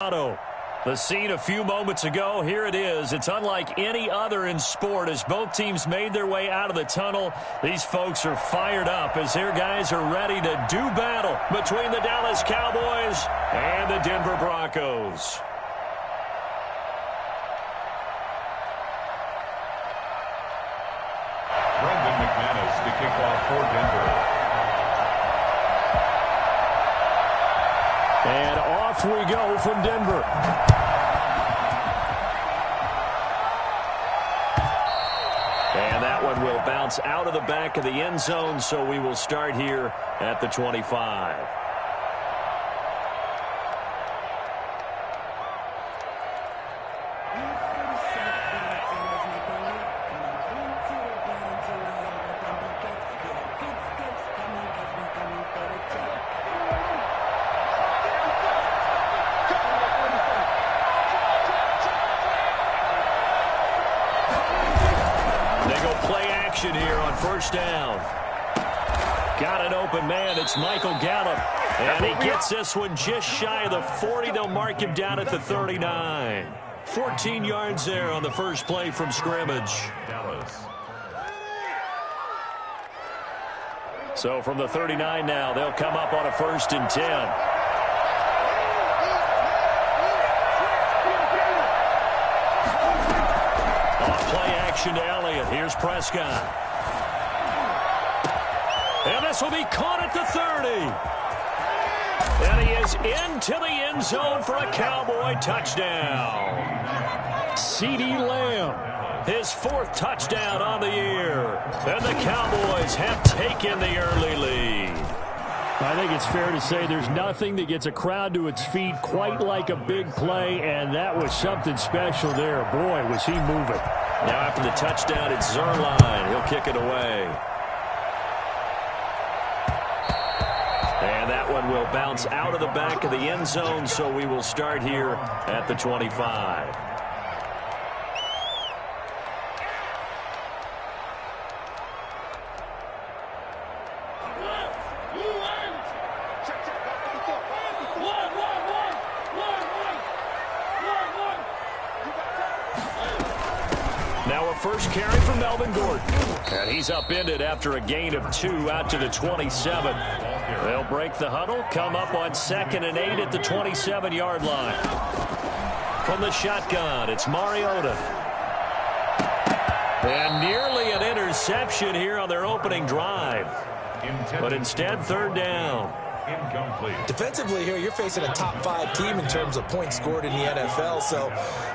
The scene a few moments ago, here it is. It's unlike any other in sport as both teams made their way out of the tunnel. These folks are fired up as their guys are ready to do battle between the Dallas Cowboys and the Denver Broncos. Brendan McManus to kick off for Denver. And off we go from Denver. And that one will bounce out of the back of the end zone, so we will start here at the 25. Here on first down. Got an open man. It's Michael Gallup. And he gets this one just shy of the 40. They'll mark him down at the 39. 14 yards there on the first play from scrimmage. Dallas. So from the 39 now, they'll come up on a 1st and 10. Play action to Elliott. Here's Prescott. And this will be caught at the 30. And he is into the end zone for a Cowboy touchdown. CeeDee Lamb, his 4th touchdown on the year. And the Cowboys have taken the early lead. I think it's fair to say there's nothing that gets a crowd to its feet quite like a big play, and that was something special there. Boy, was he moving. Now after the touchdown, it's Zuerlein. He'll kick it away. And that one will bounce out of the back of the end zone, so we will start here at the 25. First carry from Melvin Gordon. And he's upended after a gain of 2 out to the 27. They'll break the huddle, come up on 2nd and 8 at the 27-yard line. From the shotgun, it's Mariota. And nearly an interception here on their opening drive. But instead, 3rd down. Incomplete. Defensively here, you're facing a top 5 team in terms of points scored in the NFL. So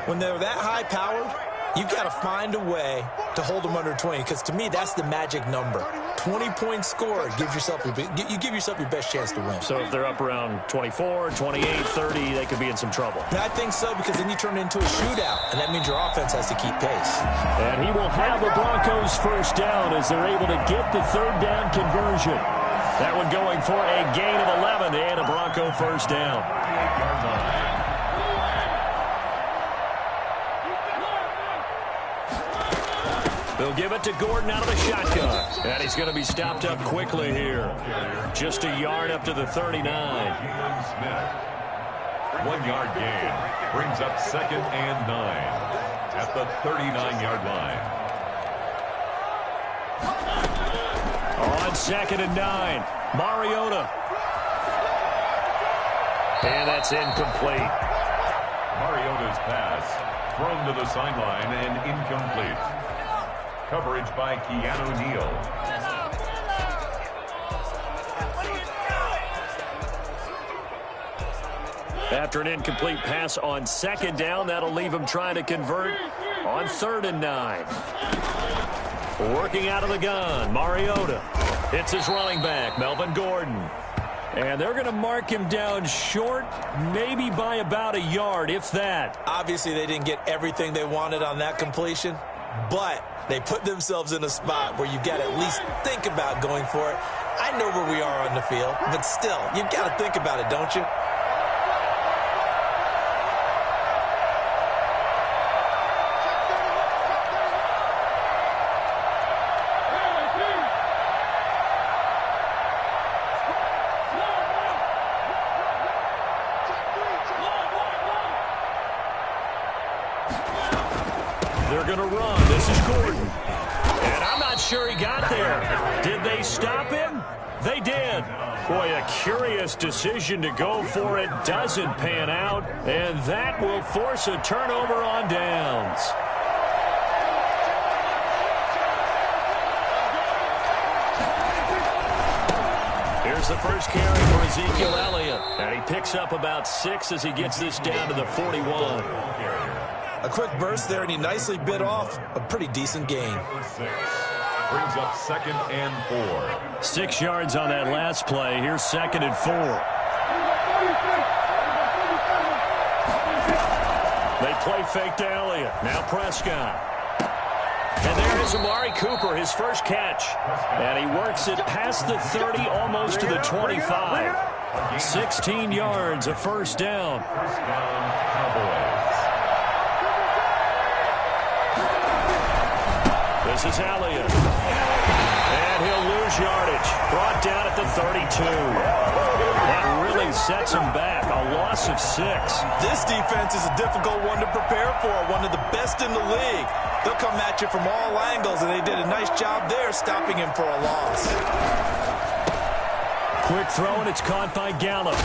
when they're that high-powered, you've got to find a way to hold them under 20, because to me, that's the magic number. 20 points scored, you give yourself your best chance to win. So if they're up around 24, 28, 30, they could be in some trouble. I think so, because then you turn it into a shootout, and that means your offense has to keep pace. And he will have the Broncos first down as they're able to get the 3rd down conversion. That one going for a gain of 11 and a Bronco first down. They'll give it to Gordon out of the shotgun. And he's going to be stopped up quickly here. Just a yard up to the 39. 1-yard gain. Brings up 2nd and 9 at the 39-yard line. On 2nd and 9, Mariota. And that's incomplete. Mariota's pass thrown to the sideline and incomplete. Coverage by Keanu Neal. After an incomplete pass on 2nd down, that'll leave him trying to convert on 3rd and 9. Working out of the gun, Mariota. It's his running back, Melvin Gordon. And they're going to mark him down short, maybe by about a yard, if that. Obviously, they didn't get everything they wanted on that completion, but they put themselves in a spot where you've got to at least think about going for it. I know where we are on the field, but still, you've got to think about it, don't you? They're going to run. This is Gordon. And I'm not sure he got there. Did they stop him? They did. Boy, a curious decision to go for it. Doesn't pan out. And that will force a turnover on downs. Here's the first carry for Ezekiel Elliott. And he picks up about 6 as he gets this down to the 41. A quick burst there, and he nicely bit off a pretty decent gain. Brings up 2nd and 4. 6 yards on that last play. Here's 2nd and 4. They play fake to Elliott. Now Prescott. And there is Amari Cooper, his first catch. And he works it past the 30, almost to the 25. 16 yards, a first down. First down, Cowboys. This is Elliott. And he'll lose yardage. Brought down at the 32. That really sets him back. A loss of 6. This defense is a difficult one to prepare for. One of the best in the league. They'll come at you from all angles, and they did a nice job there stopping him for a loss. Quick throw, and it's caught by Gallup.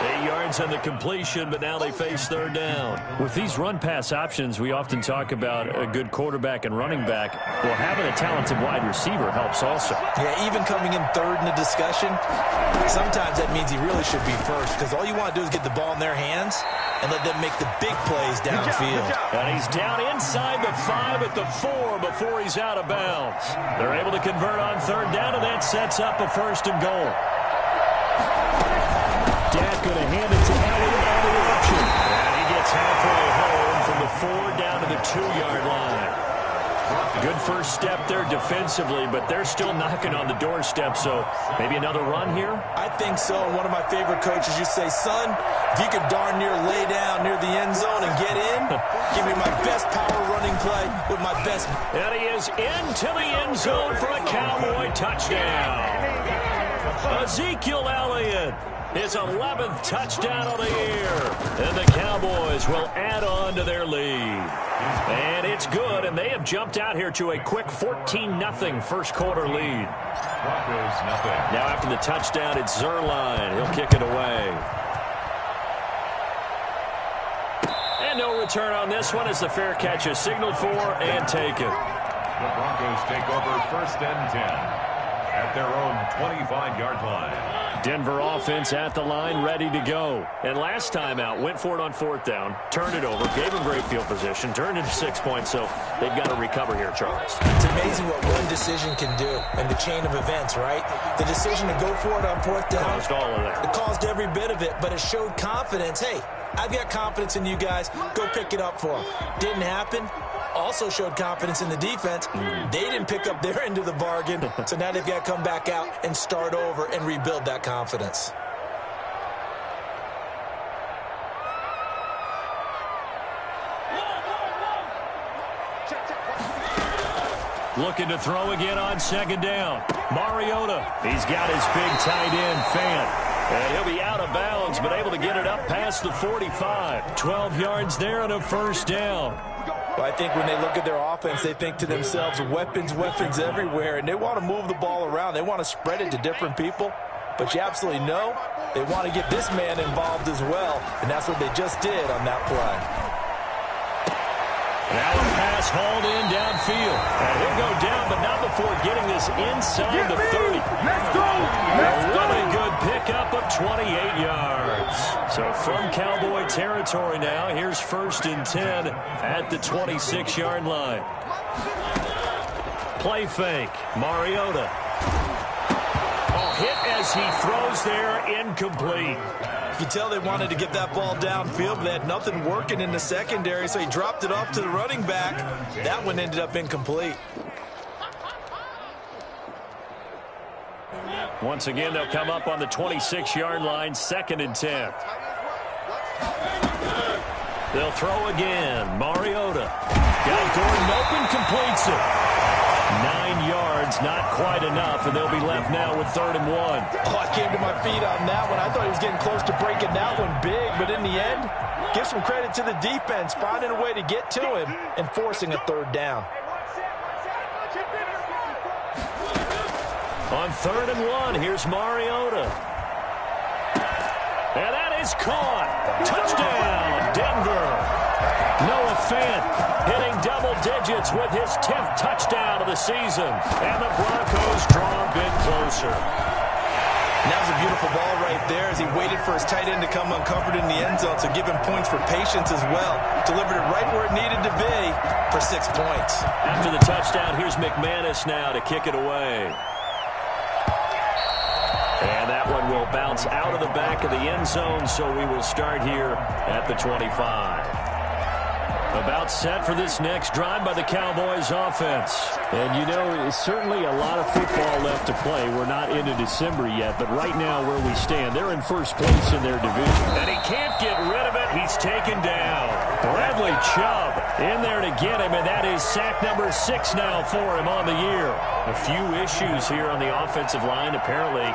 8 yards on the completion, but now they face third down. With these run-pass options, we often talk about a good quarterback and running back. Well, having a talented wide receiver helps also. Yeah, even coming in third in the discussion, sometimes that means he really should be first, because all you want to do is get the ball in their hands and let them make the big plays downfield. And he's down inside the 5 at the 4 before he's out of bounds. They're able to convert on third down, and that sets up a 1st and goal. Dak going to hand it to Elliott on the option. And he gets halfway home from the 4 down to the 2-yard line. Good first step there defensively, but they're still knocking on the doorstep, so maybe another run here? I think so. One of my favorite coaches used to say, son, if you could darn near lay down near the end zone and get in, give me my best power running play with my best. And he is into the end zone for a Cowboy touchdown. Ezekiel Elliott. His 11th touchdown of the year. And the Cowboys will add on to their lead. And it's good, and they have jumped out here to a quick 14-0 first quarter lead. Broncos nothing. Now after the touchdown, it's Zuerlein. He'll kick it away. And no return on this one as the fair catch is signaled for and taken. The Broncos take over 1st and 10 at their own 25-yard line. Denver offense at the line, ready to go. And last time out, went for it on 4th down, turned it over, gave him great field position, turned into 6 points, so they've got to recover here, Charles. It's amazing what one decision can do in the chain of events, right? The decision to go for it on 4th down. Caused all of that. It caused every bit of it, but it showed confidence. Hey, I've got confidence in you guys. Go pick it up for them. Didn't happen. Also showed confidence in the defense. They didn't pick up their end of the bargain, so now they've got to come back out and start over and rebuild that confidence. Looking to throw again on 2nd down. Mariota, he's got his big tight end, Fant. And he'll be out of bounds, but able to get it up past the 45. 12 yards there and a 1st down. Well, I think when they look at their offense, they think to themselves, weapons everywhere, and they want to move the ball around. They want to spread it to different people, but you absolutely know they want to get this man involved as well, and that's what they just did on that play. Now a pass hauled in downfield. And he'll go down, but not before getting this inside the 30. Let's go! Let's a go! really good pickup of 28 yards. So from Cowboy territory now, here's 1st and 10 at the 26-yard line. Play fake. Mariota. Oh, hit as he throws there, incomplete. You can tell they wanted to get that ball downfield, but they had nothing working in the secondary, so he dropped it off to the running back. That one ended up incomplete. Once again, they'll come up on the 26-yard line, 2nd and 10. They'll throw again. Mariota. Got Gordon open, completes it. 9 yards, not quite enough, and they'll be left now with 3rd and 1. Oh, I came to my feet on that one. I thought he was getting close to breaking that one big, but in the end, give some credit to the defense, finding a way to get to him and forcing a 3rd down. On 3rd and 1, here's Mariota. And that is caught. Touchdown, Denver. Noah Fant hitting double digits with his 10th touchdown of the season. And the Broncos draw a bit closer. That was a beautiful ball right there as he waited for his tight end to come uncovered in the end zone, so give him points for patience as well. Delivered it right where it needed to be for 6 points. After the touchdown, here's McManus now to kick it away. And that one will bounce out of the back of the end zone, so we will start here at the 25. About set for this next drive by the Cowboys offense. And, you know, it's certainly a lot of football left to play. We're not into December yet, but right now where we stand, they're in first place in their division. And he can't get rid of it. He's taken down. Bradley Chubb in there to get him, and that is sack number 6 now for him on the year. A few issues here on the offensive line. Apparently,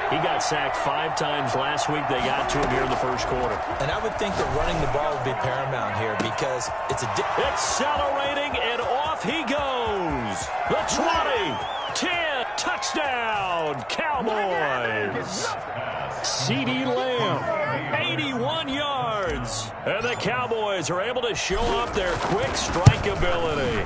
he got sacked 5 times last week. They got to him here in the first quarter. And I would think that running the ball would be paramount here because it's accelerating, and off he goes. The 20, 10, touchdown, Cowboys. CeeDee Lamb, 81 yards. And the Cowboys are able to show off their quick strike ability.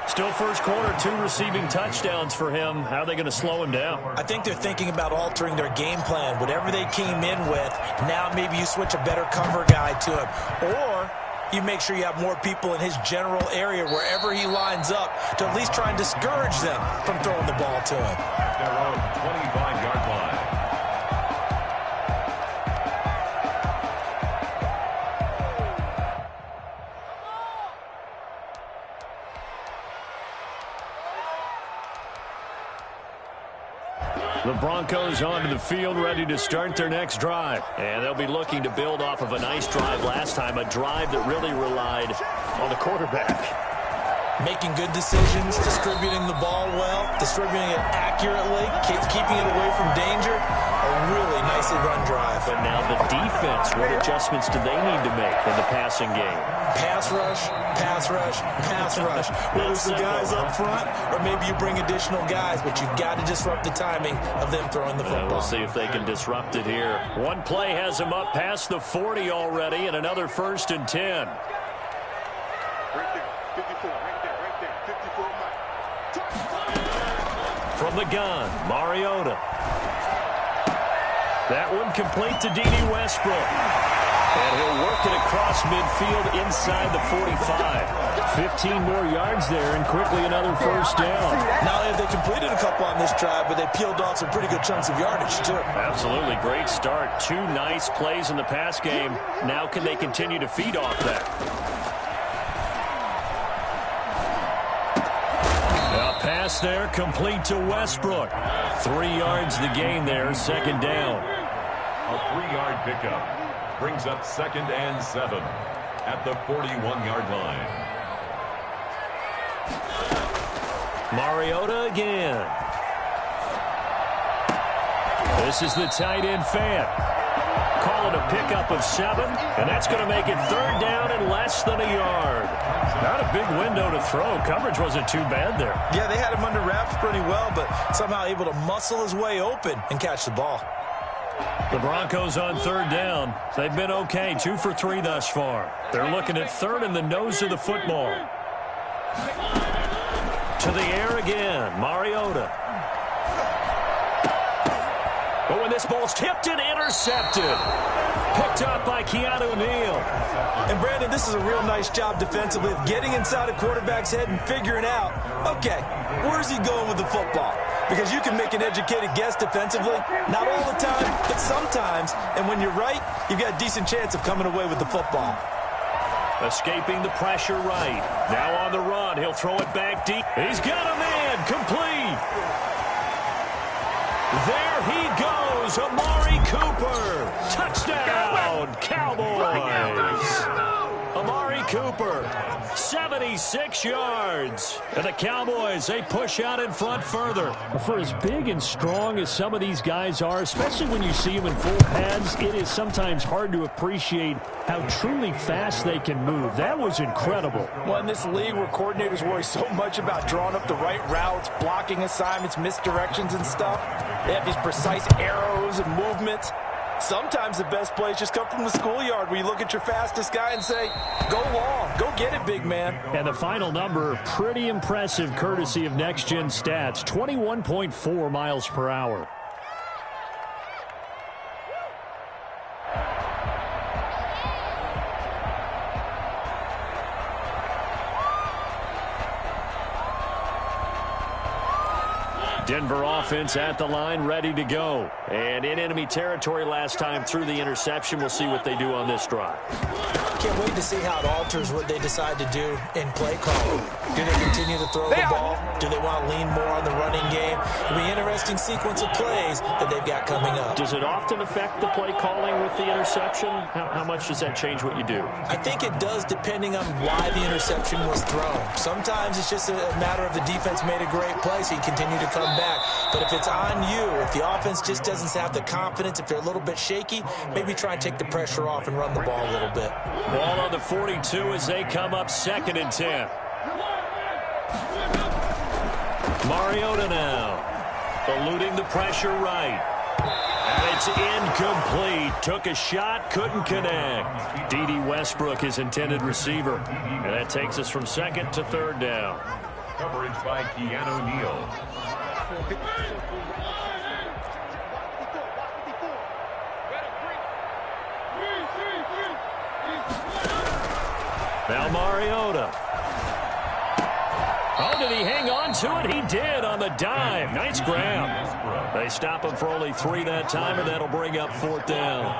Still first quarter, 2 receiving touchdowns for him. How are they going to slow him down? I think they're thinking about altering their game plan. Whatever they came in with, now maybe you switch a better cover guy to him. Or you make sure you have more people in his general area wherever he lines up to at least try and discourage them from throwing the ball to him. Their own 25-yard line. The Broncos onto the field, ready to start their next drive. And they'll be looking to build off of a nice drive last time, a drive that really relied on the quarterback. Making good decisions, distributing the ball well, distributing it accurately, keeping it away from danger. A really nicely run drive. But now the defense, what adjustments do they need to make in the passing game? Pass rush, pass rush, pass rush. Whether it's the guys up front or maybe you bring additional guys, but you've got to disrupt the timing of them throwing the football. We'll see if they can disrupt it here. One play has them up past the 40 already, and another 1st and 10. From the gun, Mariota. That one complete to Dede Westbrook. And he'll work it across midfield inside the 45. 15 more yards there and quickly another 1st down. Not only have they completed a couple on this drive, but they peeled off some pretty good chunks of yardage, too. Absolutely. Great start. 2 nice plays in the pass game. Now can they continue to feed off that? A pass there complete to Westbrook. 3 yards the gain there, 2nd down. A 3-yard pickup brings up 2nd and 7 at the 41-yard line. Mariota again. This is the tight end Fant. Call it a pickup of 7, and that's going to make it 3rd down and less than a yard. Not a big window to throw. Coverage wasn't too bad there. Yeah, they had him under wraps pretty well, but somehow able to muscle his way open and catch the ball. The Broncos on 3rd down. They've been okay, 2 for 3 thus far. They're looking at 3rd in the nose of the football. To the air again, Mariota. But when this ball's tipped and intercepted. Picked up by Keanu Neal. And Brandon, this is a real nice job defensively of getting inside a quarterback's head and figuring out, okay, where's he going with the football? Because you can make an educated guess defensively, not all the time, but sometimes. And when you're right, you've got a decent chance of coming away with the football. Escaping the pressure right. Now on the run, he'll throw it back deep. He's got a man, complete. There he goes, Amari Cooper. Touchdown, Cowboys. Amari Cooper. 76 yards. And the Cowboys, they push out in front further. For as big and strong as some of these guys are, especially when you see them in full pads, it is sometimes hard to appreciate how truly fast they can move. That was incredible. Well, in this league where coordinators worry so much about drawing up the right routes, blocking assignments, misdirections and stuff, they have these precise arrows and movements. Sometimes the best plays just come from the schoolyard where you look at your fastest guy and say, go long, go get it, big man. And the final number, pretty impressive courtesy of Next Gen Stats, 21.4 miles per hour. Denver offense at the line, ready to go. And in enemy territory last time through the interception. We'll see what they do on this drive. Can't wait to see how it alters what they decide to do in play calling. Do they continue to throw the ball? Do they want to lean more on the running game? It'll be an interesting sequence of plays that they've got coming up. Does it often affect the play calling with the interception? How much does that change what you do? I think it does depending on why the interception was thrown. Sometimes it's just a matter of the defense made a great play, so you continue to come back. But if it's on you, if the offense just doesn't have the confidence, if they're a little bit shaky, maybe try and take the pressure off and run the ball a little bit. Ball on the 42 as they come up 2nd and 10. Mariota now, eluding the pressure right. And it's incomplete. Took a shot, couldn't connect. D.D. Westbrook, his intended receiver. And that takes us from 2nd to 3rd down. Coverage by Keanu Neal. Now Mariota. Oh, did he hang on to it? He did on the dive. Nice grab. They stop him for only 3 that time, and that'll bring up 4th down.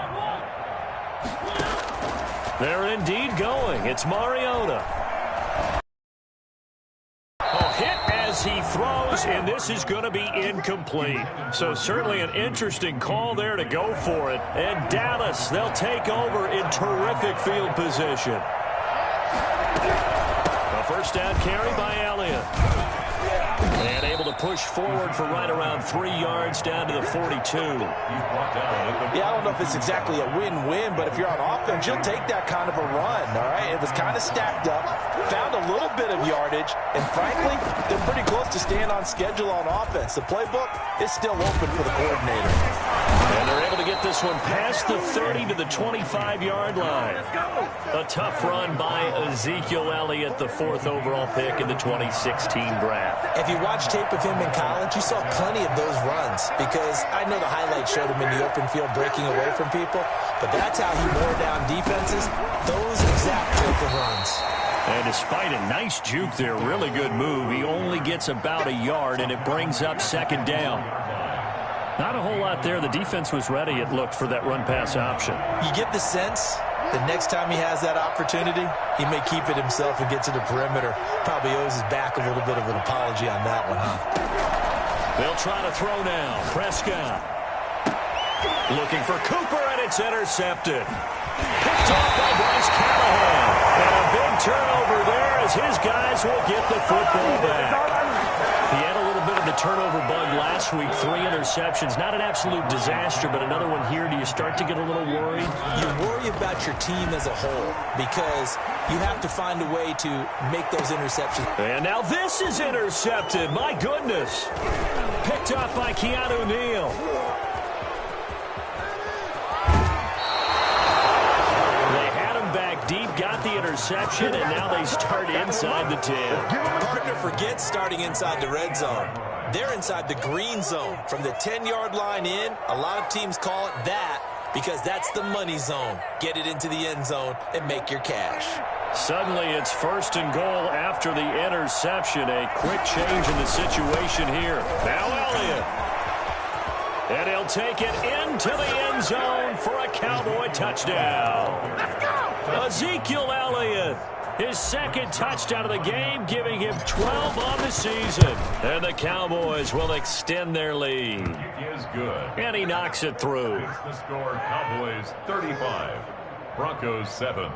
They're indeed going. It's Mariota. Oh, hit as he throws, and this is going to be incomplete. So certainly an interesting call there to go for it. And Dallas, they'll take over in terrific field position. A first down carry by Elliott. And able to push forward for right around 3 yards down to the 42. Yeah, I don't know if it's exactly a win-win, but if you're on offense, you'll take that kind of a run, all right? It was kind of stacked up, found a little bit of yardage, and frankly, they're pretty close to staying on schedule on offense. The playbook is still open for the coordinator. And they're able to get this one past the 30 to the 25-yard line. A tough run by Ezekiel Elliott, the 4th overall pick in the 2016 draft. If you watch tape of him in college, you saw plenty of those runs because I know the highlights showed him in the open field breaking away from people, but that's how he wore down defenses, those exact type of runs. And despite a nice juke there, really good move, he only gets about a yard, and it brings up 2nd down. Not a whole lot there. The defense was ready, it looked, for that run-pass option. You get the sense that next time he has that opportunity, he may keep it himself and get to the perimeter. Probably owes his back a little bit of an apology on that one, huh? They'll try to throw now. Prescott looking for Cooper, and it's intercepted. Picked off by Bryce Callahan. And a big turnover there as his guys will get the football back. He had a little bit of the turnover bug last week. 3 interceptions. Not an absolute disaster, but another one here. Do you start to get a little worried? You worry about your team as a whole because you have to find a way to make those interceptions. And now this is intercepted. My goodness. Picked up by Keanu Neal. Deep, got the interception, and now they start inside the 10. Partner forgets starting inside the red zone. They're inside the green zone. From the 10-yard line in, a lot of teams call it that because that's the money zone. Get it into the end zone and make your cash. Suddenly it's 1st and goal after the interception. A quick change in the situation here. Now Elliott. And he'll take it into the end zone for a Cowboy touchdown. Ezekiel Elliott, his 2nd touchdown of the game, giving him 12 on the season. And the Cowboys will extend their lead. It is good. And he knocks it through. Here's the score: Cowboys 35, Broncos 7.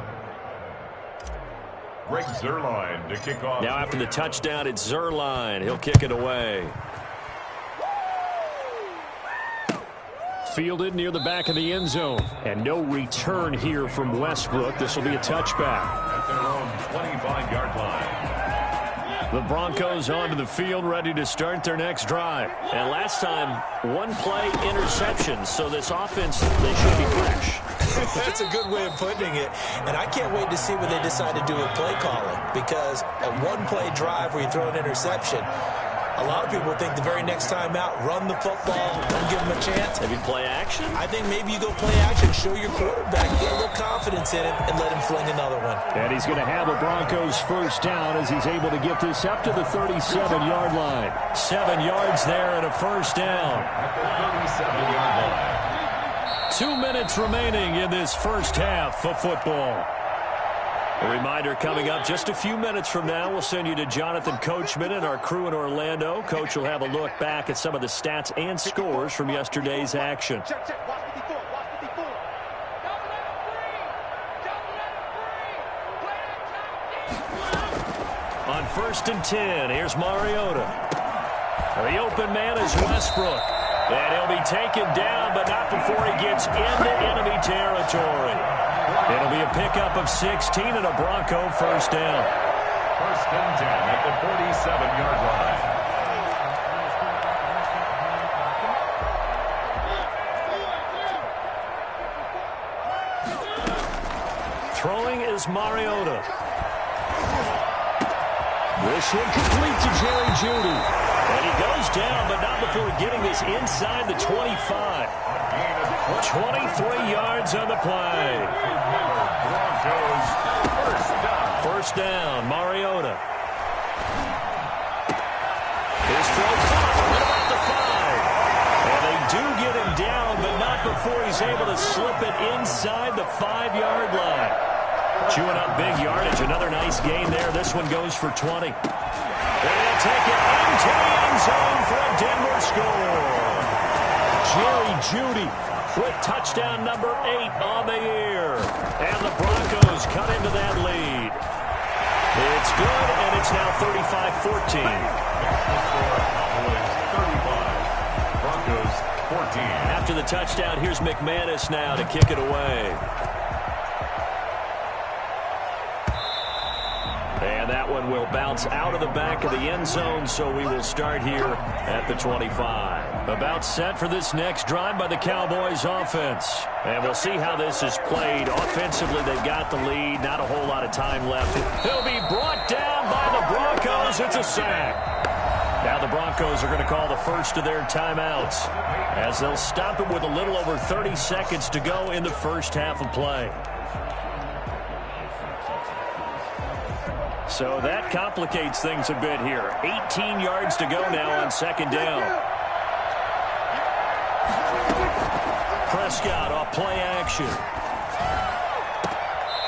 Greg Zuerlein to kick off. Now after the touchdown, it's Zuerlein. He'll kick it away. Fielded near the back of the end zone. And no return here from Westbrook. This will be a touchback. At their own 25-yard line. The Broncos onto the field, ready to start their next drive. And last time, one-play interception. So this offense, they should be fresh. That's a good way of putting it. And I can't wait to see what they decide to do with play calling. Because a one-play drive where you throw an interception, a lot of people think the very next time out, run the football, don't give them a chance. Maybe play action? I think maybe you go play action, show your quarterback, get a little confidence in him, and let him fling another one. And he's going to have a Broncos first down as he's able to get this up to the 37-yard line. 7 yards there and a first down. At the 37-yard line. 2 minutes remaining in this first half of football. A reminder coming up just a few minutes from now. We'll send you to Jonathan Coachman and our crew in Orlando. Coach will have a look back at some of the stats and scores from yesterday's action. On 1st and 10, here's Mariota. The open man is Westbrook. And he'll be taken down, but not before he gets into enemy territory. It'll be a pickup of 16 and a Bronco first down. 1st and 10 at the 47-yard line. Throwing is Mariota. This one complete to Jerry Jeudy. And he goes down, but not before getting this inside the 25. 23 yards on the play. Broncos First down, Mariota. His throw caught. What about the 5? And they do get him down, but not before he's able to slip it inside the 5-yard line. Chewing up big yardage. Another nice gain there. This one goes for 20. And they'll take it into the end zone for a Denver score. Jerry Jeudy with touchdown number 8 on the year. And the Broncos cut into that lead. It's good, and it's now 35-14. Broncos 14. After the touchdown, here's McManus now to kick it away. And that one will bounce out of the back of the end zone, so we will start here at the 25. About set for this next drive by the Cowboys offense. And we'll see how this is played. Offensively, they've got the lead. Not a whole lot of time left. He'll be brought down by the Broncos. It's a sack. Now the Broncos are going to call the first of their timeouts as they'll stop it with a little over 30 seconds to go in the first half of play. So that complicates things a bit here. 18 yards to go now on second down. Prescott off play action.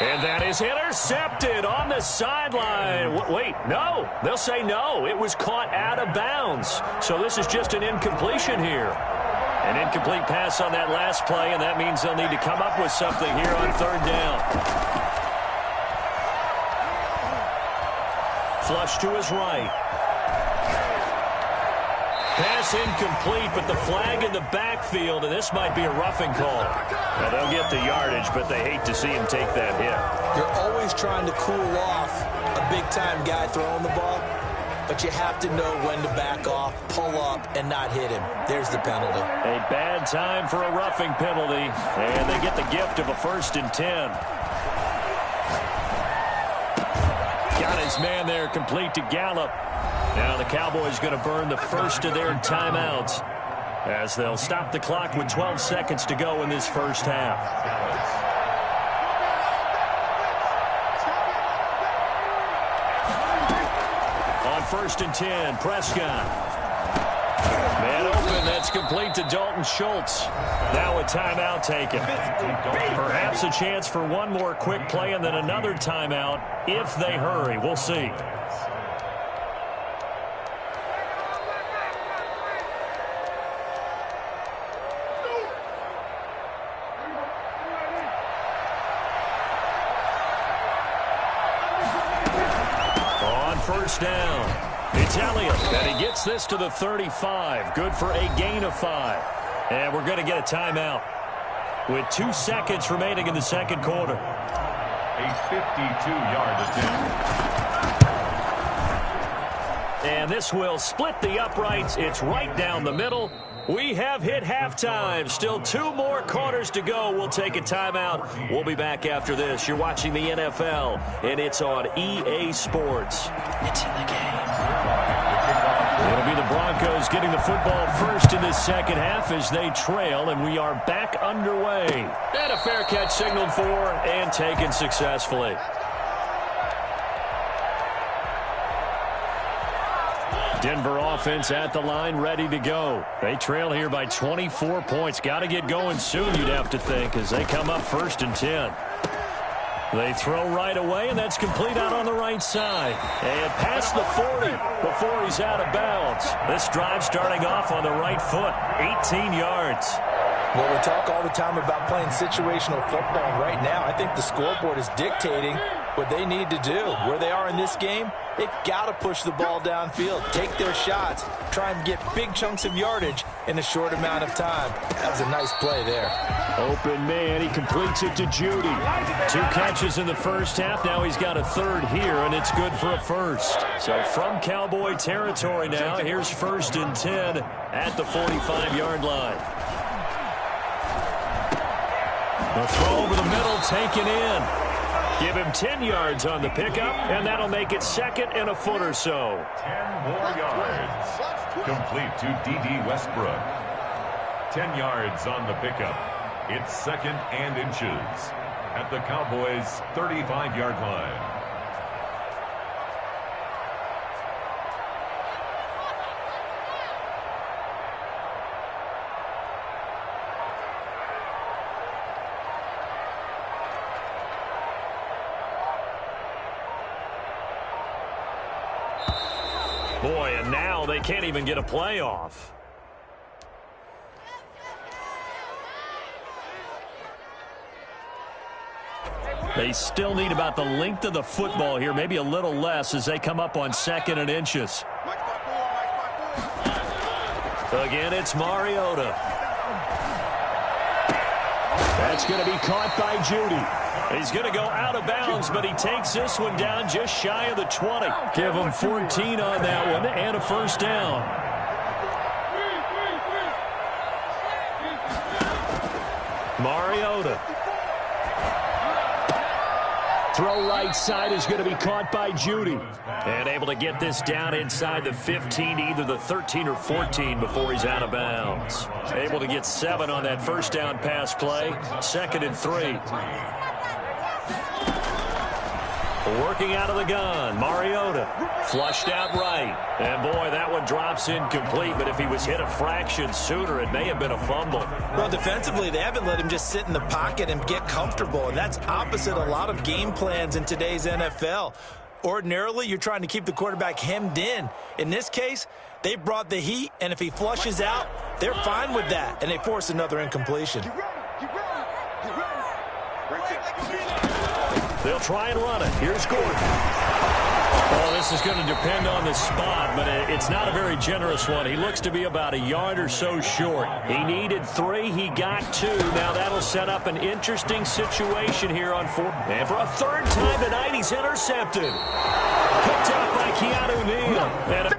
And that is intercepted on the sideline. Wait, no. They'll say no. It was caught out of bounds. So this is just an incompletion here. An incomplete pass on that last play, and that means they'll need to come up with something here on third down. Flush to his right. Pass incomplete, but the flag in the backfield, and this might be a roughing call. Now, they'll get the yardage, but they hate to see him take that hit. You're always trying to cool off a big-time guy throwing the ball, but you have to know when to back off, pull up, and not hit him. There's the penalty. A bad time for a roughing penalty, and they get the gift of a 1st and 10. Got his man there, complete to Gallup. Now the Cowboys going to burn the first of their timeouts as they'll stop the clock with 12 seconds to go in this first half. On 1st and 10, Prescott. Man open, that's complete to Dalton Schultz. Now a timeout taken. Perhaps a chance for one more quick play and then another timeout if they hurry. We'll see. first down. It's Elliott, and he gets this to the 35. Good for a gain of 5. And we're going to get a timeout with 2 seconds remaining in the second quarter. A 52-yard attempt. And this will split the uprights. It's right down the middle. We have hit halftime. Still 2 more quarters to go. We'll take a timeout. We'll be back after this. You're watching the NFL, and it's on EA Sports. It's in the game. It'll be the Broncos getting the football first in this second half as they trail, and we are back underway. And a fair catch signaled for and taken successfully. Denver offense at the line, ready to go. They trail here by 24 points. Got to get going soon, you'd have to think, as they come up 1st and 10. They throw right away, and that's complete out on the right side. And past the 40 before he's out of bounds. This drive starting off on the right foot, 18 yards. Well, we talk all the time about playing situational football, and right now I think the scoreboard is dictating what they need to do. Where they are in this game, they've got to push the ball downfield, take their shots, try and get big chunks of yardage in a short amount of time. That was a nice play there. Open man, he completes it to Judy. 2 catches in the first half. Now he's got a 3rd here, and it's good for a first. So from Cowboy territory now, here's 1st and 10 at the 45-yard line. The throw over the middle, taken in. Give him 10 yards on the pickup, and that'll make it 2nd and a foot or so. 10 more yards. Complete to D.D. Westbrook. 10 yards on the pickup. It's 2nd and inches at the Cowboys' 35-yard line. Boy, and now they can't even get a play off. They still need about the length of the football here, maybe a little less as they come up on 2nd and inches. Again, it's Mariota. That's going to be caught by Judy. He's going to go out of bounds, but he takes this one down just shy of the 20. Give him 14 on that one and a first down. Mariota. Throw right side is going to be caught by Judy. And able to get this down inside the 15, either the 13 or 14 before he's out of bounds. Able to get 7 on that first down pass play. 2nd and 3. Working out of the gun, Mariota. Flushed out right. And, boy, that one drops incomplete. But if he was hit a fraction sooner, it may have been a fumble. Well, defensively, they haven't let him just sit in the pocket and get comfortable. And that's opposite a lot of game plans in today's NFL. Ordinarily, you're trying to keep the quarterback hemmed in. In this case, they brought the heat, and if he flushes out, they're fine with that. And they force another incompletion. They'll try and run it. Here's Gordon. Well, this is going to depend on the spot, but it's not a very generous one. He looks to be about a yard or so short. He needed 3. He got 2. Now that'll set up an interesting situation here on 4th. And for a 3rd time tonight, he's intercepted. Picked up by Keanu Neal. And